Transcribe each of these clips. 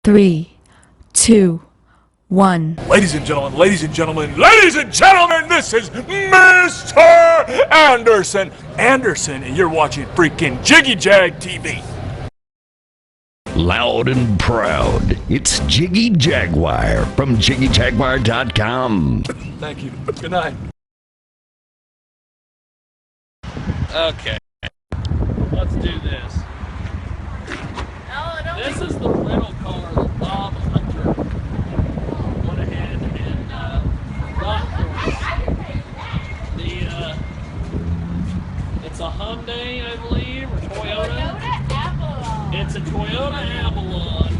3, 2, 1. Ladies and gentlemen, ladies and gentlemen, ladies and gentlemen, this is Mr. Anderson. Anderson, and you're watching freaking Jiggy Jag TV. Loud and proud, it's Jiggy Jaguar from JiggyJaguar.com. Thank you. Good night. Okay, let's do this. This is the rental car that Bob Hunter went ahead and got for us. It's a Hyundai, I believe, or Toyota. It's a Toyota Avalon.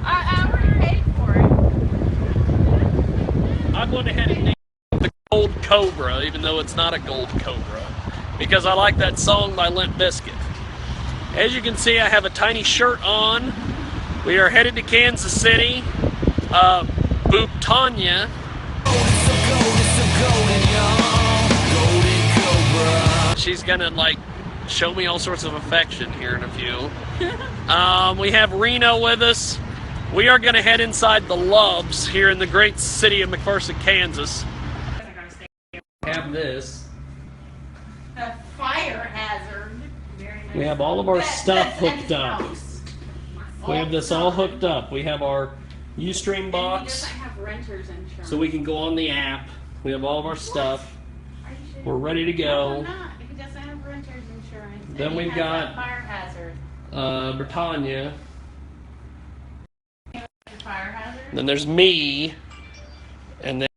I already paid for it. I went ahead and named it the Gold Cobra, even though it's not a Gold Cobra, because I like that song by Limp Bizkit. As you can see, I have a tiny shirt on. We are headed to Kansas City, Booptanya. She's gonna like show me all sorts of affection here in a few. We have Reno with us. We are gonna head inside the Loves here in the great city of McPherson, Kansas. Have this. A fire hazard. We have all of our stuff hooked up. We have this all hooked up. We have our Ustream box, so we can go on the app. We have all of our stuff. We're ready to go. He doesn't have renter's insurance. Then we've got fire hazard. Britannia. Fire hazard. Then there's me, and then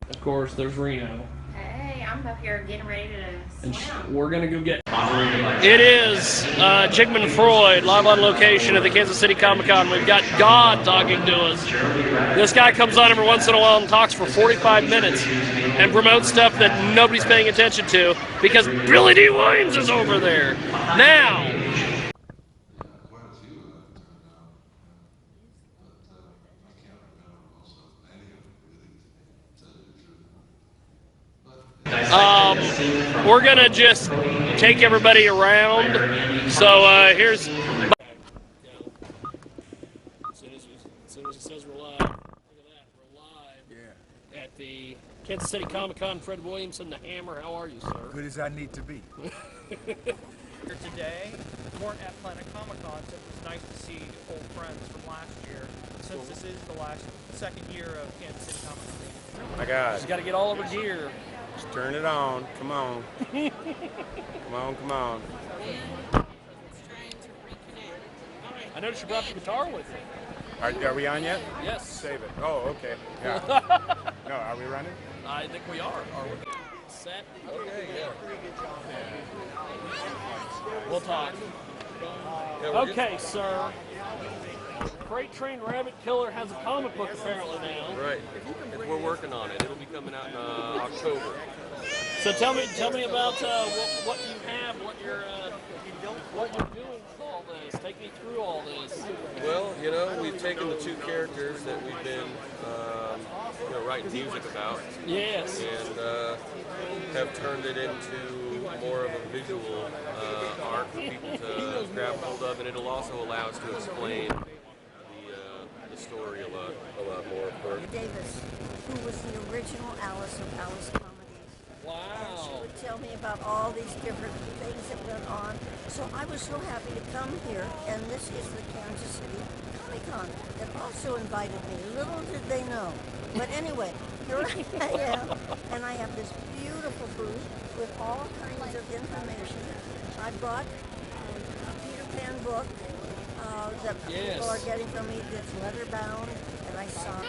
of course there's Reno. Hey, I'm up here getting ready to And swim. we're gonna go get. It is Jigman Freud, live on location at the Kansas City Comic-Con. We've got God talking to us. This guy comes on every once in a while and talks for 45 minutes and promotes stuff that nobody's paying attention to because Billy D. Williams is over there. Now, we're gonna just take everybody around. So here's. As soon as it says we're live, look at that, we're live at the Kansas City Comic-Con. Fred Williamson, the Hammer. How are you, sir? Good as I need to be. Here today. We weren't at Planet Comic-Con, so it was nice to see old friends from last year, since this is the second year of Kansas City Comic-Con. My God. Just got to get all of our gear. Just turn it on. Come on. Come on, come on. I noticed you brought the guitar with you. Are we on yet? Yes. Save it. Oh, okay. Yeah. No, are we running? I think we are. Are we? Set? Okay, yeah. We'll talk. Okay, sir. Freight Train Rabbit Killer has a comic book apparently now. Right. We're working on it. It'll be coming out in October. So tell me about what you have, what you're doing with all this. Take me through all this. Well, you know, we've taken the two characters that we've been, writing music about. Yes. And have turned it into more of a visual art for people to grab hold of, and it'll also allow us to explain the story a lot more. Davis, who was the original Alice of Alice Comedies. Wow. And she would tell me about all these different things that went on. So I was so happy to come here, and this is the Kansas City Comic-Con that also invited me. Little did they know. But anyway, here I am, and I have this beautiful booth with all kinds of information. I brought a Peter Pan book that people are getting from me that's leather bound, and I signed.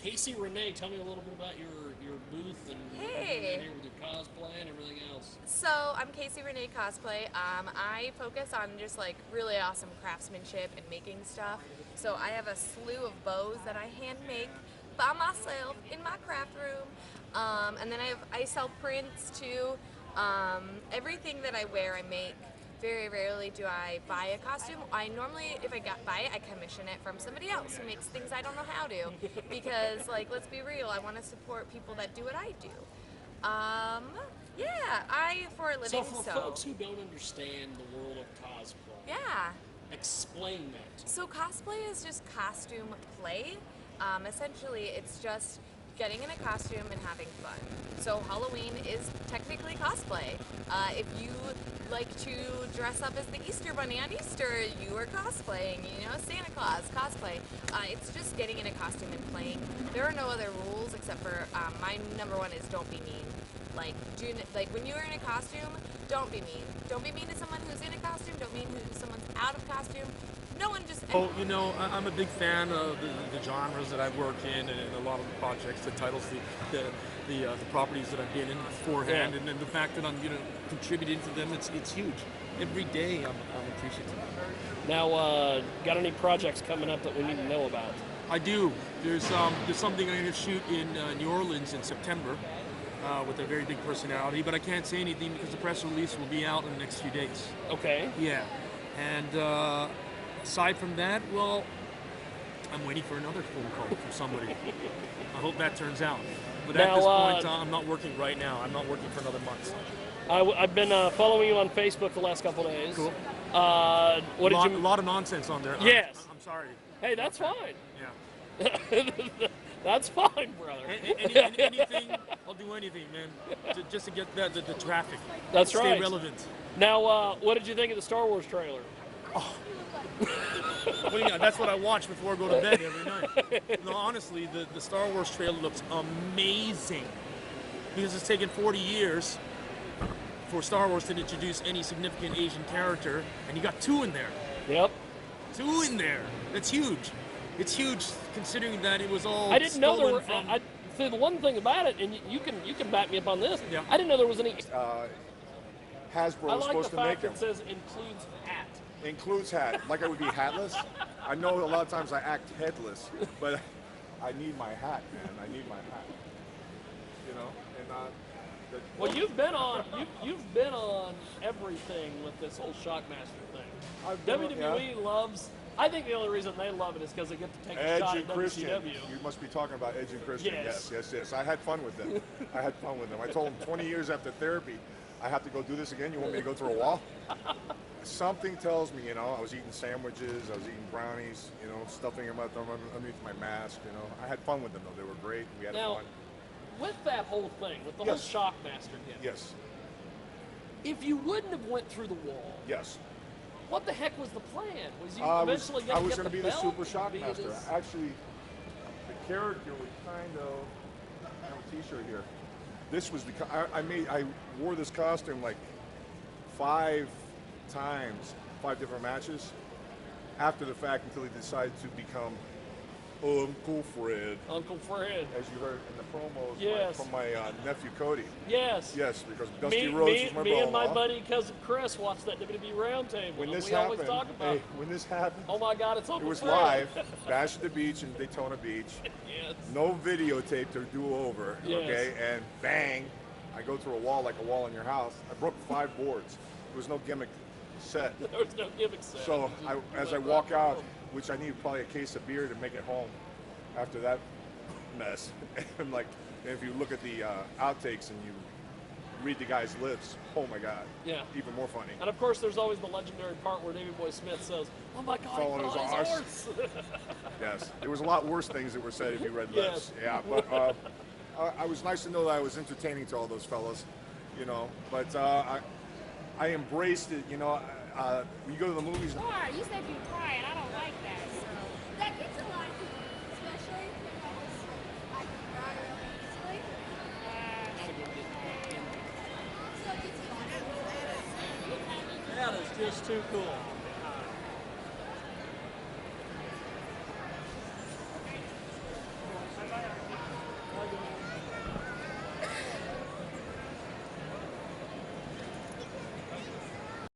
Casey Renee, tell me a little bit about your booth and Hey. here with your cosplay and everything else? So I'm Casey Renee Cosplay. I focus on just like really awesome craftsmanship and making stuff. So I have a slew of bows that I hand make by myself in my craft room. And then I sell prints too. Everything that I wear I make. Very rarely do I buy a costume. I normally, if I buy it, I commission it from somebody else who makes things I don't know how to. Because, like, let's be real, I want to support people that do what I do. Yeah, for a living, So for folks who don't understand the world of cosplay, yeah. explain that. So cosplay is just costume play. Essentially, it's just getting in a costume and having fun. So Halloween is technically cosplay. If you like to dress up as the Easter Bunny on Easter, you are cosplaying, you know, Santa Claus, cosplay. It's just getting in a costume and playing. There are no other rules except for, my number one is don't be mean. Like, when you're in a costume, don't be mean. Don't be mean to someone who's in a costume, don't be mean to someone's out of costume. No one just... Oh, you know, I'm a big fan of the genres that I work in and a lot of the projects, the titles, the properties that I've been in beforehand, and then the fact that I'm, you know, contributing to them, it's huge. Every day I'm appreciative. Now, got any projects coming up that we need to know about? I do. There's something I'm going to shoot in New Orleans in September with a very big personality, but I can't say anything because the press release will be out in the next few days. Okay. Yeah. And aside from that, well, I'm waiting for another phone call from somebody. I hope that turns out. But at this point, I'm not working right now. I'm not working for another month. I've been following you on Facebook the last couple days. Cool. A lot of nonsense on there. Yes. I'm sorry. Hey, that's fine. Yeah. That's fine, brother. Anything, I'll do anything, man, just to get the traffic. That's stay right. relevant. Now, what did you think of the Star Wars trailer? Oh. What do you know? That's what I watch before I go to bed every night. No, honestly, the Star Wars trailer looks amazing. Because it's taken 40 years for Star Wars to introduce any significant Asian character, and you got 2 in there. Yep. 2 in there. That's huge. It's huge considering that it was all I didn't know there were. from... See, the one thing about it, and you can back me up on this. Yeah. I didn't know there was any. Hasbro I was like supposed the to make fact them. it says includes hat. Includes hat. Like I would be hatless. I know a lot of times I act headless, but I need my hat, man. I need my hat. You know, and Well, you've been on everything with this whole Shockmaster thing. WWE loves. I think the only reason they love it is because they get to take a Edge shot and at Christian. WCW. You must be talking about Edge and Christian. Yes. Yes. I had fun with them. I told them 20 years after therapy, I have to go do this again. You want me to go through a wall? Something tells me, you know, I was eating sandwiches, I was eating brownies, you know, stuffing them underneath my mask, you know. I had fun with them, though. They were great. We had Now, fun. with that whole thing, with the Yes. whole Shockmaster gimmick, Yes. if you wouldn't have went through the wall, Yes. what the heck was the plan? Was you I eventually was going to going to be belt? the Super Be Shockmaster. this- Actually, the character was kind of. I have a T-shirt here. This was I wore this costume like 5 times, 5 different matches. After the fact, until he decided to become Uncle Fred. Uncle Fred. As you heard in the promos Yes. from my nephew Cody. Yes. Yes, because Dusty Rhodes was my me and my brother-in-law. buddy cousin Chris watched that WWE Roundtable. When this we always happened, talk about. when this happened, Oh my God, it's it Uncle was Fred. live, Bash at the Beach in Daytona Beach. Yes. No videotape to do over, Yes. okay? And bang, I go through a wall like a wall in your house. I broke 5 boards. There was no gimmick set. There was no gimmick set. So as I walk out, which I needed probably a case of beer to make it home after that mess. And like, if you look at the outtakes and you read the guy's lips, oh my God. Yeah. Even more funny. And of course, there's always the legendary part where Davey Boy Smith says, "Oh my God, Fell on he his fell on arse." horse." Yes, there was a lot worse things that were said if you read Yes. lips. Yeah, but I was nice to know that I was entertaining to all those fellas, you know. But I embraced it, you know. When you go to the movies. You said you cry, and I don't like that. So. That gets a lot of people, especially because I can cry really easily. That is just too cool.